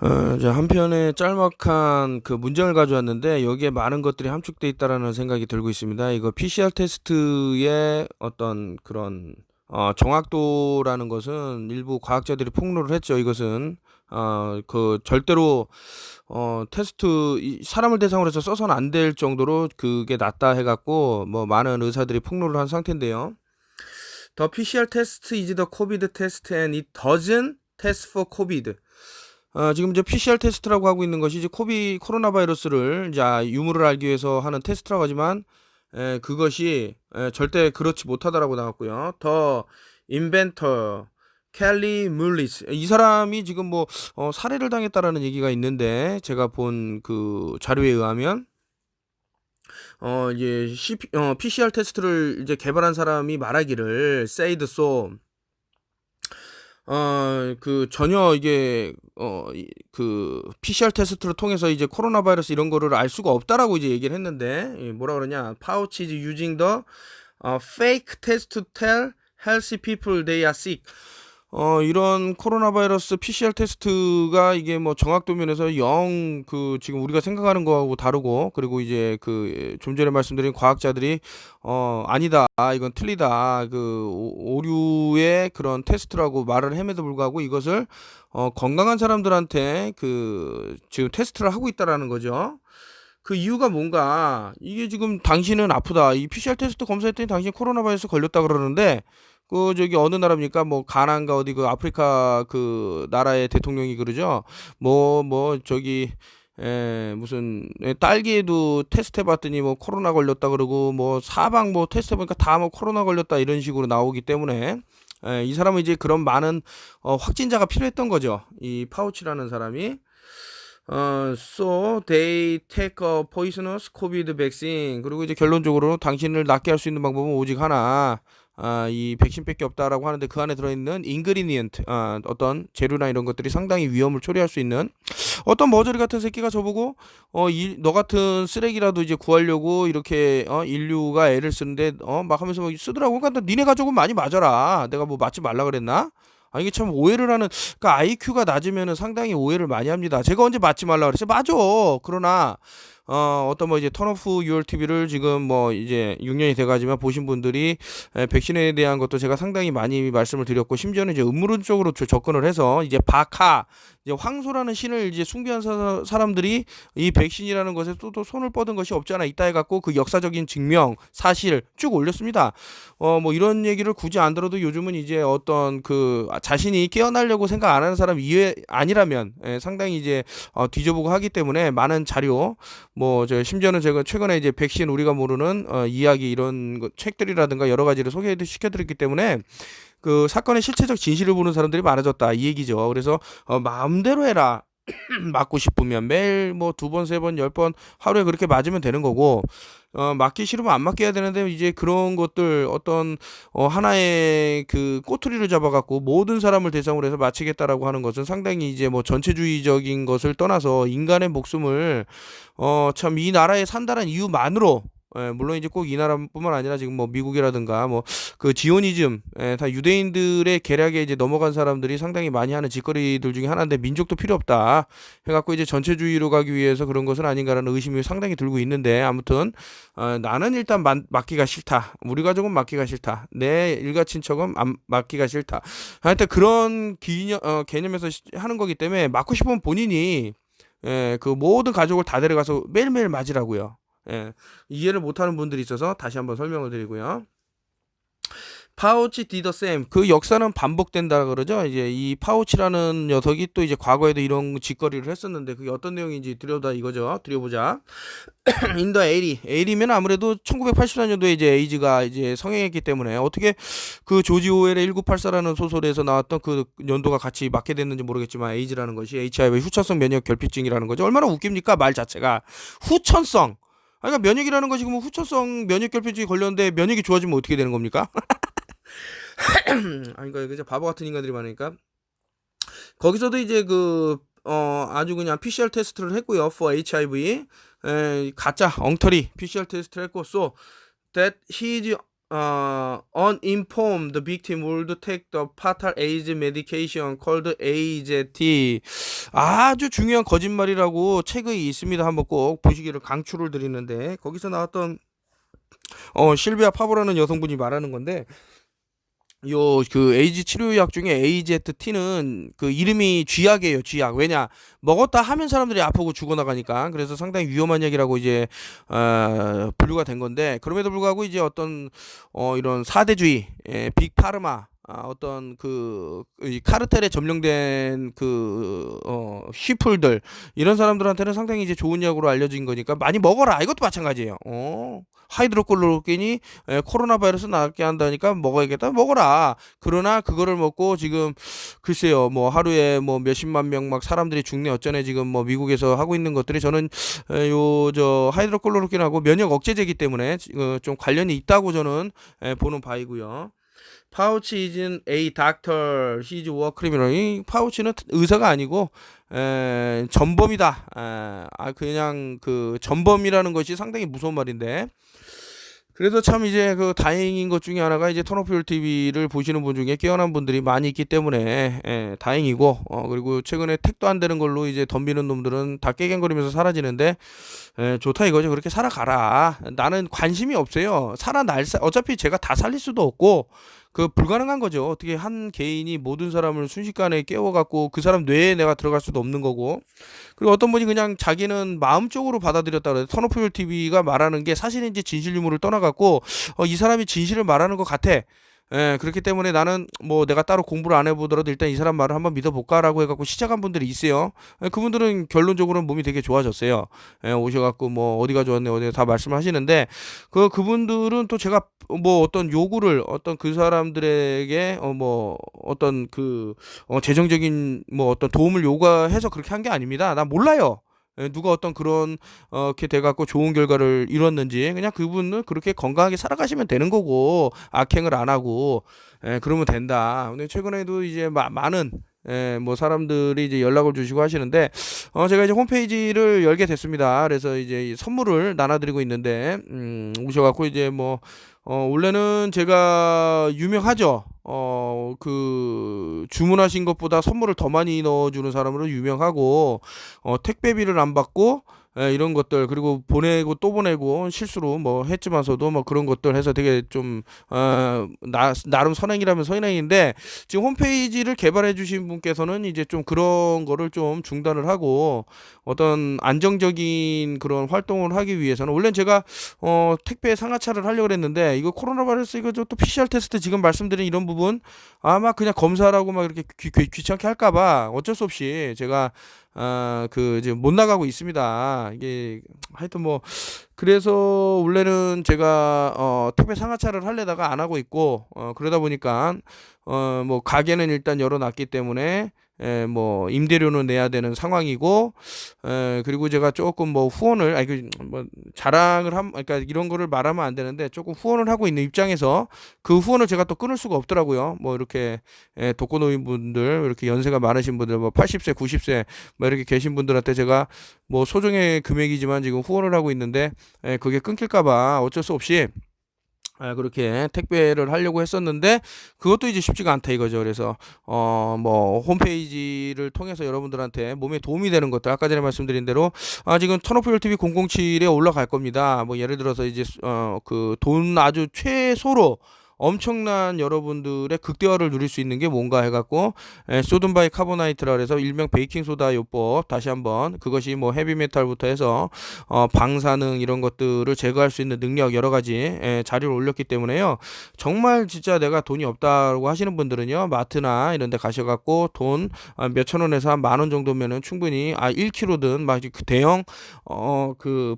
한 편의 짤막한 그 문장을 가져왔는데 여기에 많은 것들이 함축돼 있다라는 생각이 들고 있습니다. 이거 PCR 테스트의 어떤 그런 정확도라는 것은 일부 과학자들이 폭로를 했죠. 이것은 그 절대로 테스트 사람을 대상으로 해서 써서는 안 될 정도로 그게 낮다 해갖고 뭐 많은 의사들이 폭로를 한 상태인데요. The PCR test is the COVID test and it doesn't test for COVID. 지금 이제 PCR 테스트라고 하고 있는 것이 이제 코로나 바이러스를 이제 유무를 알기 위해서 하는 테스트라고 하지만 그것이 절대 그렇지 못하다라고 나왔고요. 더 인벤터 켈리 물리스 이 사람이 지금 뭐 살해를 당했다라는 얘기가 있는데 제가 본 그 자료에 의하면 이제 PCR 테스트를 이제 개발한 사람이 말하기를 said so 그 전혀 이게 그 PCR 테스트를 통해서 이제 코로나 바이러스 이런 거를 알 수가 없다라고 이제 얘기를 했는데 뭐라 그러냐? Fauci is using the fake test to tell healthy people they are sick. 이런 코로나 바이러스 PCR 테스트가 이게 뭐 정확도 면에서 영 그 지금 우리가 생각하는 거하고 다르고 그리고 이제 그 좀 전에 말씀드린 과학자들이 아니다. 이건 틀리다. 그 오류의 그런 테스트라고 말을 함에도 불구하고 이것을 건강한 사람들한테 그 지금 테스트를 하고 있다라는 거죠. 그 이유가 뭔가 이게 지금 당신은 아프다. 이 PCR 테스트 검사했더니 당신 코로나 바이러스 걸렸다 그러는데 그 저기 어느 나라입니까? 뭐 가나인가 어디 그 아프리카 그 나라의 대통령이 그러죠. 뭐 저기 무슨 딸기에도 테스트 해봤더니 뭐 코로나 걸렸다 그러고 뭐 사방 뭐 테스트 해보니까 다 뭐 코로나 걸렸다 이런 식으로 나오기 때문에 이 사람은 이제 그런 많은 확진자가 필요했던 거죠. 이 파우치라는 사람이. So they take a poisonous COVID vaccine. 그리고 이제 결론적으로 당신을 낫게 할 수 있는 방법은 오직 하나. 이 백신밖에 없다라고 하는데 그 안에 들어있는 인그리니언트, 어떤 재료나 이런 것들이 상당히 위험을 초래할 수 있는 어떤 머저리 같은 새끼가 저보고 너 같은 쓰레기라도 이제 구하려고 이렇게 인류가 애를 쓰는데 막 하면서 막 쓰더라고. 그러니까 니네 가족은 많이 맞아라. 내가 뭐 맞지 말라 그랬나? 이게 참 오해를 하는, 그러니까 IQ가 낮으면은 상당히 오해를 많이 합니다. 제가 언제 맞지 말라 그랬어요? 맞아. 그러나, 어떤 뭐 이제 턴오프 유얼 TV를 지금 뭐 이제 6년이 돼가지만 보신 분들이 백신에 대한 것도 제가 상당히 많이 말씀을 드렸고, 심지어는 이제 음모론적으로 접근을 해서 이제 바카, 이제 황소라는 신을 이제 숭배한 사람들이 이 백신이라는 것에 또 손을 뻗은 것이 없지 않아 있다 해갖고 그 역사적인 증명, 사실 쭉 올렸습니다. 뭐 이런 얘기를 굳이 안 들어도 요즘은 이제 어떤 그 자신이 깨어나려고 생각 안 하는 사람 이외 아니라면 상당히 이제 뒤져보고 하기 때문에 많은 자료 뭐 저 심지어는 제가 최근에 이제 백신 우리가 모르는 이야기 이런 책들이라든가 여러 가지를 소개시켜드렸기 때문에 그 사건의 실체적 진실을 보는 사람들이 많아졌다 이 얘기죠. 그래서 마음대로 해라. 맞고 싶으면 매일 뭐 두 번, 세 번, 10번 하루에 그렇게 맞으면 되는 거고 맞기 싫으면 안 맞게 해야 되는데 이제 그런 것들 어떤 하나의 그 꼬투리를 잡아갖고 모든 사람을 대상으로 해서 맞히겠다라고 하는 것은 상당히 이제 뭐 전체주의적인 것을 떠나서 인간의 목숨을 참 이 나라에 산다는 이유만으로 물론 이제 꼭 이 나라뿐만 아니라 지금 뭐 미국이라든가 뭐 그 지오니즘 다 유대인들의 계략에 이제 넘어간 사람들이 상당히 많이 하는 짓거리들 중에 하나인데 민족도 필요 없다 해갖고 이제 전체주의로 가기 위해서 그런 것은 아닌가라는 의심이 상당히 들고 있는데 아무튼 나는 일단 맡기가 싫다. 우리 가족은 맡기가 싫다. 내 일가 친척은 맡기가 싫다. 하여튼 그런 개념에서 하는 거기 때문에 맡고 싶으면 본인이 그 모든 가족을 다 데려가서 매일매일 맞으라고요. 이해를 못하는 분들이 있어서 다시 한번 설명을 드리고요. 파우치 디더 쌤, 그 역사는 반복된다 그러죠. 이제 이 파우치라는 녀석이 또 이제 과거에도 이런 짓거리를 했었는데 그게 어떤 내용인지 들여보자. 인더 에이리면 아무래도 1984년도에 이제 에이즈가 이제 성행했기 때문에 어떻게 그 조지 오웰의 1984라는 소설에서 나왔던 그 연도가 같이 맞게 됐는지 모르겠지만 에이즈라는 것이 HIV 후천성 면역 결핍증이라는 거죠. 얼마나 웃깁니까 말 자체가 후천성. 그러니까 면역이라는 것이 그러면 후천성 면역 결핍증이 걸렸는데 면역이 좋아지면 어떻게 되는 겁니까? 그러니까 그저 바보 같은 인간들이 많으니까 거기서도 이제 아주 그냥 PCR 테스트를 했고요. for HIV 가짜 엉터리 PCR 테스트를 했고 so that he is uninformed victim would take the fatal AIDS medication called AZT. 아주 중요한 거짓말이라고 책에 있습니다. 한번 꼭 보시기를 강추를 드리는데 거기서 나왔던 실비아 파보라는 여성분이 말하는 건데 요 그 에이즈 치료약 중에 AZT는 그 이름이 쥐약이에요, 쥐약. 왜냐? 먹었다 하면 사람들이 아프고 죽어나가니까. 그래서 상당히 위험한 약이라고 이제 분류가 된 건데 그럼에도 불구하고 이제 어떤 이런 사대주의, 빅파르마 어떤 이 카르텔에 점령된 쉬플들 이런 사람들한테는 상당히 이제 좋은 약으로 알려진 거니까 많이 먹어라. 이것도 마찬가지예요. 하이드로콜로로킨이 코로나 바이러스 낫게 한다니까 먹어야겠다. 먹어라. 그러나 그거를 먹고 지금 글쎄요. 뭐 하루에 뭐 몇십만 명 막 사람들이 죽네 어쩌네 지금 뭐 미국에서 하고 있는 것들이 저는 요 저 하이드로콜로로킨하고 면역 억제제이기 때문에 좀 관련이 있다고 저는 보는 바이고요. 파우치 is a doctor, he's war criminal. 이 파우치는 의사가 아니고 전범이다. 그냥 그 전범이라는 것이 상당히 무서운 말인데. 그래서 참 이제 그 다행인 것 중에 하나가 이제 턴오프 TV를 보시는 분 중에 깨어난 분들이 많이 있기 때문에 다행이고 그리고 최근에 택도 안 되는 걸로 이제 덤비는 놈들은 다 깨갱거리면서 사라지는데 좋다 이거죠. 그렇게 살아가라. 나는 관심이 없어요. 어차피 제가 다 살릴 수도 없고 불가능한 거죠. 어떻게 한 개인이 모든 사람을 순식간에 깨워갖고 그 사람 뇌에 내가 들어갈 수도 없는 거고. 그리고 어떤 분이 그냥 자기는 마음적으로 받아들였다 그래요. 턴오프 TV가 말하는 게 사실인지 진실 유무를 떠나갖고 이 사람이 진실을 말하는 것 같아. 그렇기 때문에 나는 뭐 내가 따로 공부를 안 해보더라도 일단 이 사람 말을 한번 믿어볼까라고 해갖고 시작한 분들이 있어요. 그분들은 결론적으로는 몸이 되게 좋아졌어요. 오셔갖고 뭐 어디가 좋았네 어디가 다 말씀하시는데 그분들은 또 제가 뭐 어떤 요구를 어떤 그 사람들에게 뭐 어떤 재정적인 뭐 어떤 도움을 요구해서 그렇게 한 게 아닙니다. 나 몰라요. 누가 어떤 그런 이렇게 돼갖고 좋은 결과를 이뤘는지 그냥 그분은 그렇게 건강하게 살아가시면 되는 거고 악행을 안 하고 그러면 된다. 근데 최근에도 이제 많은 뭐 사람들이 이제 연락을 주시고 하시는데 제가 이제 홈페이지를 열게 됐습니다. 그래서 이제 선물을 나눠드리고 있는데 오셔갖고 이제 뭐 원래는 제가 유명하죠. 주문하신 것보다 선물을 더 많이 넣어주는 사람으로 유명하고, 택배비를 안 받고, 이런 것들, 그리고 보내고 또 보내고, 실수로 뭐 했지만서도 뭐 그런 것들 해서 되게 좀, 나름 선행이라면 선행인데, 지금 홈페이지를 개발해 주신 분께서는 이제 좀 그런 거를 좀 중단을 하고, 어떤 안정적인 그런 활동을 하기 위해서는, 원래 제가, 택배 상하차를 하려고 그랬는데, 이거 코로나 바이러스 이거 또 PCR 테스트 지금 말씀드린 이런 부분, 아마 그냥 검사라고 막 이렇게 귀찮게 할까봐 어쩔 수 없이 제가 지금 못 나가고 있습니다. 이게 하여튼 뭐 그래서 원래는 제가 택배 상하차를 하려다가 안 하고 있고 그러다 보니까 뭐 가게는 일단 열어놨기 때문에 뭐 임대료는 내야 되는 상황이고 그리고 제가 조금 뭐 후원을 뭐 자랑을 그러니까 이런 거를 말하면 안 되는데 조금 후원을 하고 있는 입장에서 그 후원을 제가 또 끊을 수가 없더라고요. 뭐 이렇게 독거노인 분들 이렇게 연세가 많으신 분들 뭐 80세 90세 뭐 이렇게 계신 분들한테 제가 뭐 소정의 금액이지만 지금 후원을 하고 있는데 그게 끊길까봐 어쩔 수 없이 그렇게 택배를 하려고 했었는데 그것도 이제 쉽지가 않다 이거죠. 그래서 뭐 홈페이지를 통해서 여러분들한테 몸에 도움이 되는 것들 아까 전에 말씀드린 대로 지금 턴오프 TV 007에 올라갈 겁니다. 뭐 예를 들어서 이제 돈 아주 최소로 엄청난 여러분들의 극대화를 누릴 수 있는 게 뭔가 해갖고 소듐 바이 카보나이트라 그래서 일명 베이킹 소다 요법 다시 한번 그것이 뭐 헤비메탈부터 해서 방사능 이런 것들을 제거할 수 있는 능력 여러 가지 자료를 올렸기 때문에요. 정말 진짜 내가 돈이 없다고 하시는 분들은요 마트나 이런 데 가셔갖고 돈 몇천 원에서 한 10,000원 정도면은 충분히 1kg든 막 그 대형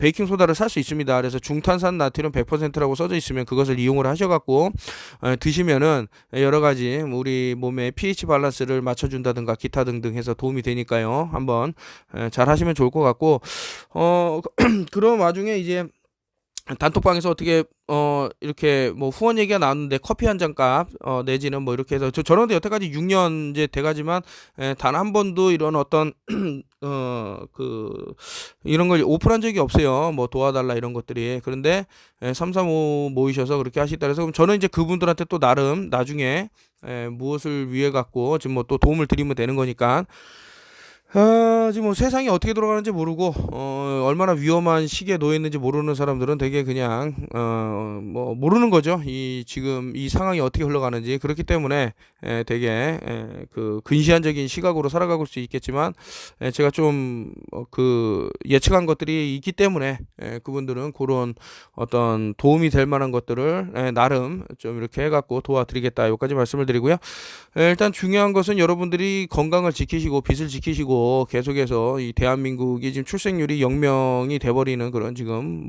베이킹 소다를 살 수 있습니다. 그래서 중탄산 나트륨 100%라고 써져 있으면 그것을 이용을 하셔갖고 드시면은 여러 가지 우리 몸의 pH 밸런스를 맞춰준다든가 기타 등등 해서 도움이 되니까요. 한번 잘 하시면 좋을 것 같고 그런 와중에 이제 단톡방에서 어떻게 이렇게 뭐 후원 얘기가 나왔는데 커피 한 잔 값 내지는 뭐 이렇게 해서 저런데 여태까지 6년 이제 돼가지만 단 한 번도 이런 어떤 이런 걸 오픈한 적이 없어요. 뭐 도와달라 이런 것들이. 그런데 335 모이셔서 그렇게 하시다 그래서 그럼 저는 이제 그분들한테 또 나름 나중에 무엇을 위해 갖고 지금 뭐 또 도움을 드리면 되는 거니까 지금 뭐 세상이 어떻게 돌아가는지 모르고 얼마나 위험한 시기에 놓여 있는지 모르는 사람들은 되게 그냥 뭐 모르는 거죠. 이 지금 이 상황이 어떻게 흘러가는지. 그렇기 때문에 되게 그 근시안적인 시각으로 살아가고 수 있겠지만 제가 좀 그 예측한 것들이 있기 때문에 그분들은 그런 어떤 도움이 될 만한 것들을 나름 좀 이렇게 해갖고 도와드리겠다. 여기까지 말씀을 드리고요. 일단 중요한 것은 여러분들이 건강을 지키시고 빚을 지키시고 계속해서 이 대한민국이 지금 출생률이 0명이 돼버리는 그런 지금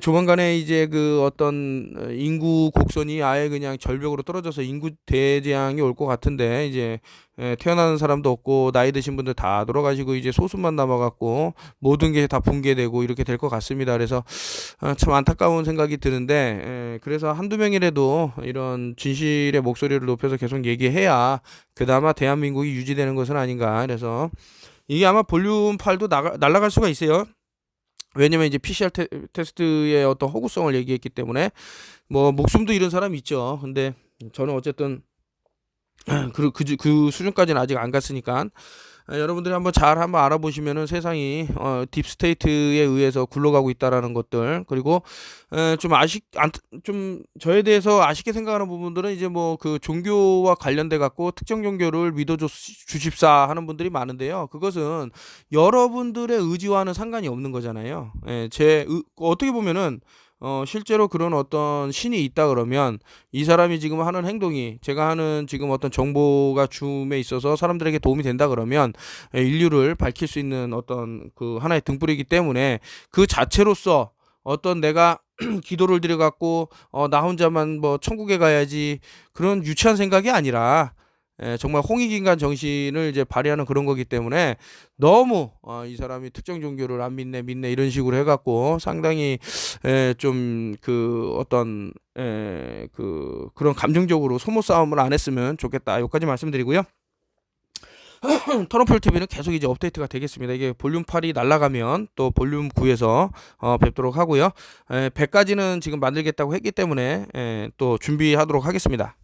조만간에 이제 그 어떤 인구 곡선이 아예 그냥 절벽으로 떨어져서 인구 대재앙이 올 것 같은데 이제 태어나는 사람도 없고 나이 드신 분들 다 돌아가시고 이제 소수만 남아갖고 모든 게 다 붕괴되고 이렇게 될 것 같습니다. 그래서 참 안타까운 생각이 드는데 그래서 한두 명이라도 이런 진실의 목소리를 높여서 계속 얘기해야 그나마 대한민국이 유지되는 것은 아닌가. 그래서 이게 아마 볼륨 8도 날아갈 수가 있어요. 왜냐면 이제 PCR 테스트의 어떤 허구성을 얘기했기 때문에 뭐 목숨도 잃은 사람이 있죠. 근데 저는 어쨌든 그 수준까지는 아직 안 갔으니까 여러분들이 한번 알아보시면은 세상이 딥스테이트에 의해서 굴러가고 있다라는 것들. 그리고 좀 저에 대해서 아쉽게 생각하는 부분들은 이제 뭐 그 종교와 관련돼 갖고 특정 종교를 주십사 하는 분들이 많은데요. 그것은 여러분들의 의지와는 상관이 없는 거잖아요. 어떻게 보면은 실제로 그런 어떤 신이 있다 그러면 이 사람이 지금 하는 행동이 제가 하는 지금 어떤 정보가 줌에 있어서 사람들에게 도움이 된다 그러면 인류를 밝힐 수 있는 어떤 그 하나의 등불이기 때문에 그 자체로서 어떤 내가 기도를 드려갖고 나 혼자만 뭐 천국에 가야지 그런 유치한 생각이 아니라 정말 홍익인간 정신을 이제 발휘하는 그런 거기 때문에 너무 이 사람이 특정 종교를 안 믿네 이런 식으로 해갖고 상당히 좀 그 어떤 그런 감정적으로 소모 싸움을 안 했으면 좋겠다. 여기까지 말씀드리고요. 터너풀 TV는 계속 이제 업데이트가 되겠습니다. 이게 볼륨 8이 날아가면 또 볼륨 9에서 뵙도록 하고요. 100까지는 지금 만들겠다고 했기 때문에 또 준비하도록 하겠습니다.